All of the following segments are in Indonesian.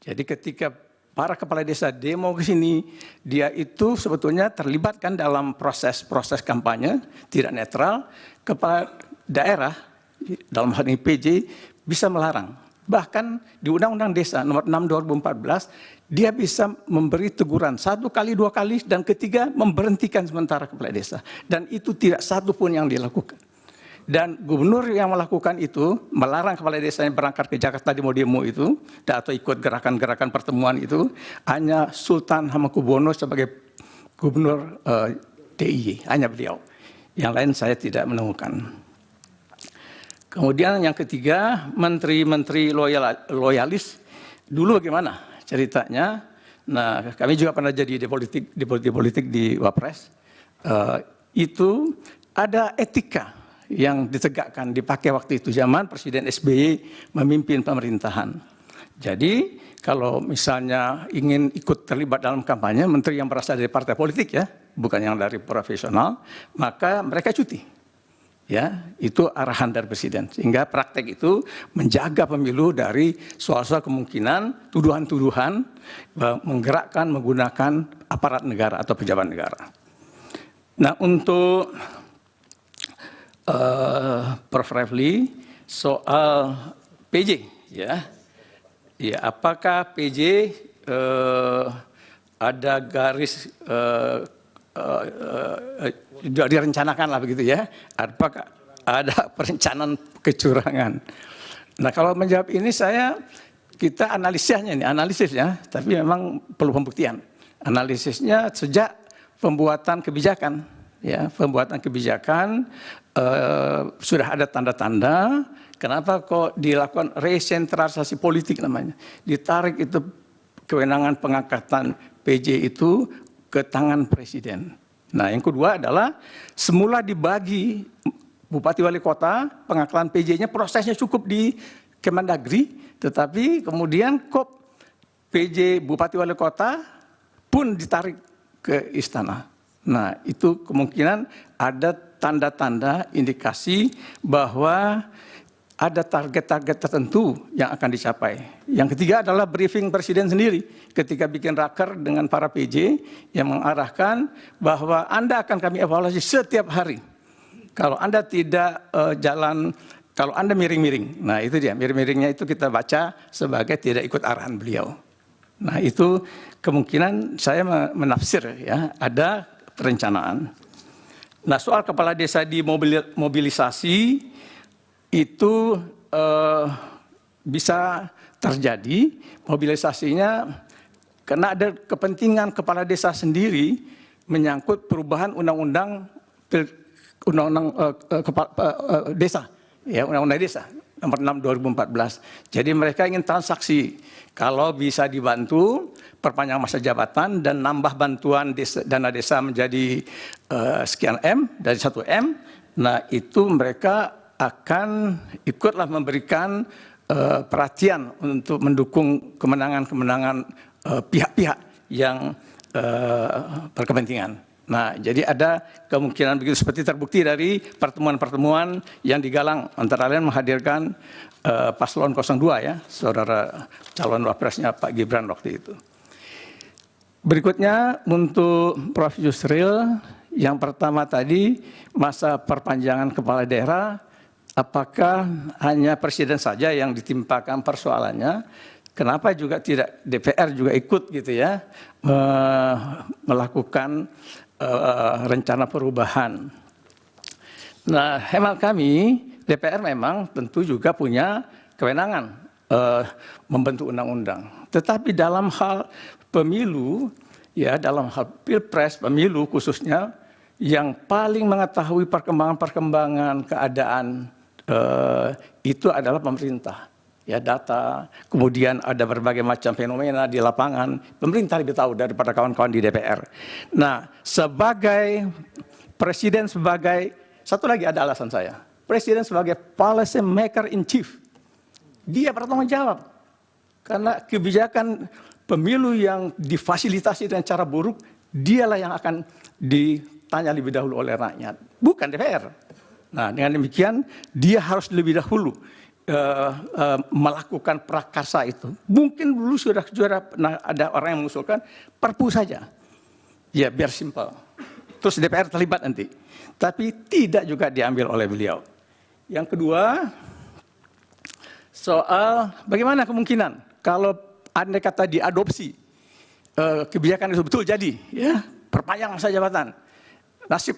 Jadi ketika para kepala desa demo ke sini, dia itu sebetulnya terlibat kan dalam proses kampanye, tidak netral. Kepala daerah, dalam hal ini PJ, bisa melarang. Bahkan di Undang-Undang Desa nomor 6 2014, dia bisa memberi teguran 1 kali, 2 kali, dan ketiga memberhentikan sementara kepala desa. Dan itu tidak satu pun yang dilakukan. Dan gubernur yang melakukan itu, melarang kepala desanya berangkat ke Jakarta di demo itu, atau ikut gerakan-gerakan pertemuan itu, hanya Sultan Hamengkubuwono sebagai gubernur DIY, hanya beliau. Yang lain saya tidak menemukan. Kemudian yang ketiga, menteri-menteri loyalis, dulu bagaimana ceritanya? Nah, kami juga pernah jadi di politik di Wapres, itu ada etika yang ditegakkan, dipakai waktu itu zaman Presiden SBY memimpin pemerintahan. Jadi kalau misalnya ingin ikut terlibat dalam kampanye, menteri yang berasal dari partai politik ya, bukan yang dari profesional, maka mereka cuti. Ya, itu arahan dari Presiden. Sehingga praktek itu menjaga pemilu dari soal-soal kemungkinan tuduhan-tuduhan menggerakkan, menggunakan aparat negara atau pejabat negara. Nah, untuk Prof. Refli, soal PJ, ya, apakah PJ ada garis direncanakan lah begitu ya? Apakah ada perencanaan kecurangan? Nah, kalau menjawab ini kita analisisnya, tapi memang perlu pembuktian. Analisisnya sejak pembuatan kebijakan. Ya, pembuatan kebijakan sudah ada tanda-tanda. Kenapa kok dilakukan resentralisasi politik namanya? Ditarik itu kewenangan pengangkatan PJ itu ke tangan Presiden. Nah, yang kedua adalah semula dibagi Bupati Wali Kota, pengangkatan PJ-nya prosesnya cukup di Kemendagri, tetapi kemudian kok PJ Bupati Wali Kota pun ditarik ke istana. Nah, itu kemungkinan ada tanda-tanda indikasi bahwa ada target-target tertentu yang akan dicapai. Yang ketiga adalah briefing Presiden sendiri ketika bikin raker dengan para PJ yang mengarahkan bahwa Anda akan kami evaluasi setiap hari. Kalau Anda tidak kalau Anda miring-miring. Nah, itu dia, miring-miringnya itu kita baca sebagai tidak ikut arahan beliau. Nah, itu kemungkinan saya menafsir ya, ada perencanaan. Nah, soal kepala desa dimobilisasi itu bisa terjadi mobilisasinya karena ada kepentingan kepala desa sendiri menyangkut perubahan undang-undang desa, ya, undang-undang desa nomor 6 2014. Jadi mereka ingin transaksi. Kalau bisa dibantu perpanjang masa jabatan dan nambah bantuan dana desa menjadi sekian M dari 1 M, nah itu mereka akan ikutlah memberikan perhatian untuk mendukung kemenangan-kemenangan pihak-pihak yang berkepentingan. Nah, jadi ada kemungkinan begitu seperti terbukti dari pertemuan-pertemuan yang digalang antara lain menghadirkan paslon 02 ya, saudara calon wapresnya Pak Gibran waktu itu. Berikutnya untuk Prof. Yusril, yang pertama tadi masa perpanjangan kepala daerah, apakah hanya Presiden saja yang ditimpakan persoalannya? Kenapa juga tidak DPR juga ikut gitu ya melakukan rencana perubahan? Nah, hemat kami DPR memang tentu juga punya kewenangan membentuk undang-undang. Tetapi dalam hal pemilu, ya dalam hal pilpres, pemilu khususnya, yang paling mengetahui perkembangan-perkembangan keadaan itu adalah pemerintah. Ya, data, kemudian ada berbagai macam fenomena di lapangan, pemerintah lebih tahu daripada kawan-kawan di DPR. Nah, sebagai Presiden, satu lagi ada alasan saya, Presiden sebagai policy maker in chief, dia bertanggung jawab. Karena kebijakan pemilu yang difasilitasi dengan cara buruk, dialah yang akan ditanya lebih dahulu oleh rakyat, bukan DPR. Nah, dengan demikian dia harus lebih dahulu melakukan prakarsa itu. Mungkin dulu sudah pernah ada orang yang mengusulkan perpu saja. Ya biar simpel. Terus DPR terlibat nanti. Tapi tidak juga diambil oleh beliau. Yang kedua, soal bagaimana kemungkinan kalau andai kata diadopsi kebijakan itu betul jadi, ya perpanjang masa jabatan. Nasib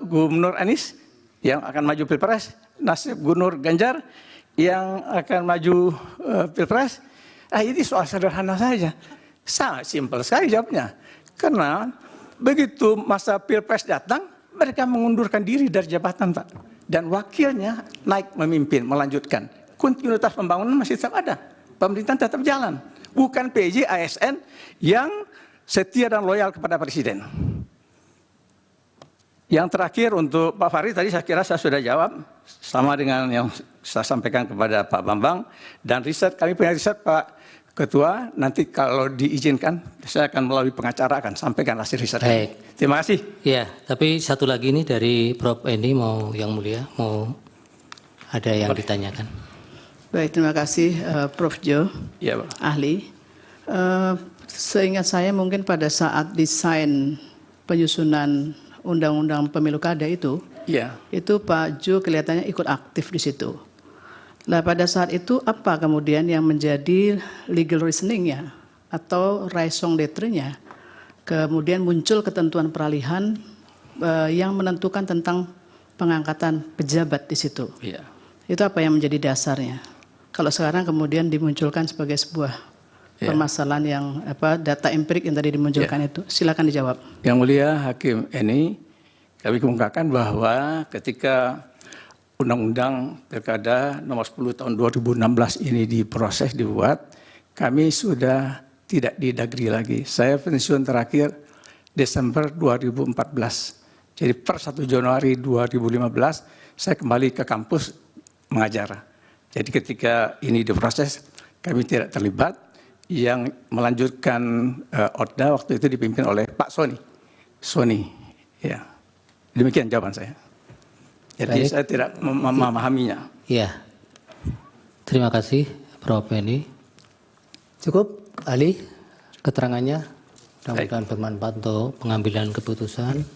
Gubernur Anies yang akan maju Pilpres, nasib Gubernur Ganjar yang akan maju Pilpres, ini soal sederhana saja. Sangat simpel sekali jawabnya. Karena begitu masa Pilpres datang, mereka mengundurkan diri dari jabatan, Pak. Dan wakilnya naik memimpin, melanjutkan. Kontinuitas pembangunan masih tetap ada. Pemerintahan tetap jalan. Bukan PJ, ASN yang setia dan loyal kepada Presiden. Yang terakhir untuk Pak Farid, tadi saya kira saya sudah jawab. Sama dengan yang saya sampaikan kepada Pak Bambang. Dan riset, kami punya riset Pak Ketua, nanti kalau diizinkan, saya akan melalui pengacara akan sampaikan hasil riset. Baik. Terima kasih. Ya, tapi satu lagi ini dari Prof. Endi, mau yang mulia, mau ada yang ditanyakan. Baik, terima kasih Prof. Jo, Ya, Pak. ahli. Seingat saya mungkin pada saat desain penyusunan Undang-Undang Pemilu Kada itu Pak Jo kelihatannya ikut aktif di situ. Nah, pada saat itu apa kemudian yang menjadi legal reasoning-nya atau raison d'être-nya? Kemudian muncul ketentuan peralihan yang menentukan tentang pengangkatan pejabat di situ. Iya. Itu apa yang menjadi dasarnya? Kalau sekarang kemudian dimunculkan sebagai sebuah permasalahan yang data empirik yang tadi dimunculkan itu, silakan dijawab. Yang mulia Hakim ini kami kemukakan bahwa ketika Undang-Undang Pilkada nomor 10 tahun 2016 ini diproses, dibuat, kami sudah tidak di Dagri lagi. Saya pensiun terakhir Desember 2014. Jadi per 1 Januari 2015 saya kembali ke kampus mengajar. Jadi ketika ini diproses kami tidak terlibat. Yang melanjutkan ODA waktu itu dipimpin oleh Pak Soni. Ya. Demikian jawaban saya. Jadi baik, saya tidak memahaminya. Ya, terima kasih Prof. Endi. Cukup, ahli, keterangannya. Mudah-mudahan bermanfaat untuk pengambilan keputusan.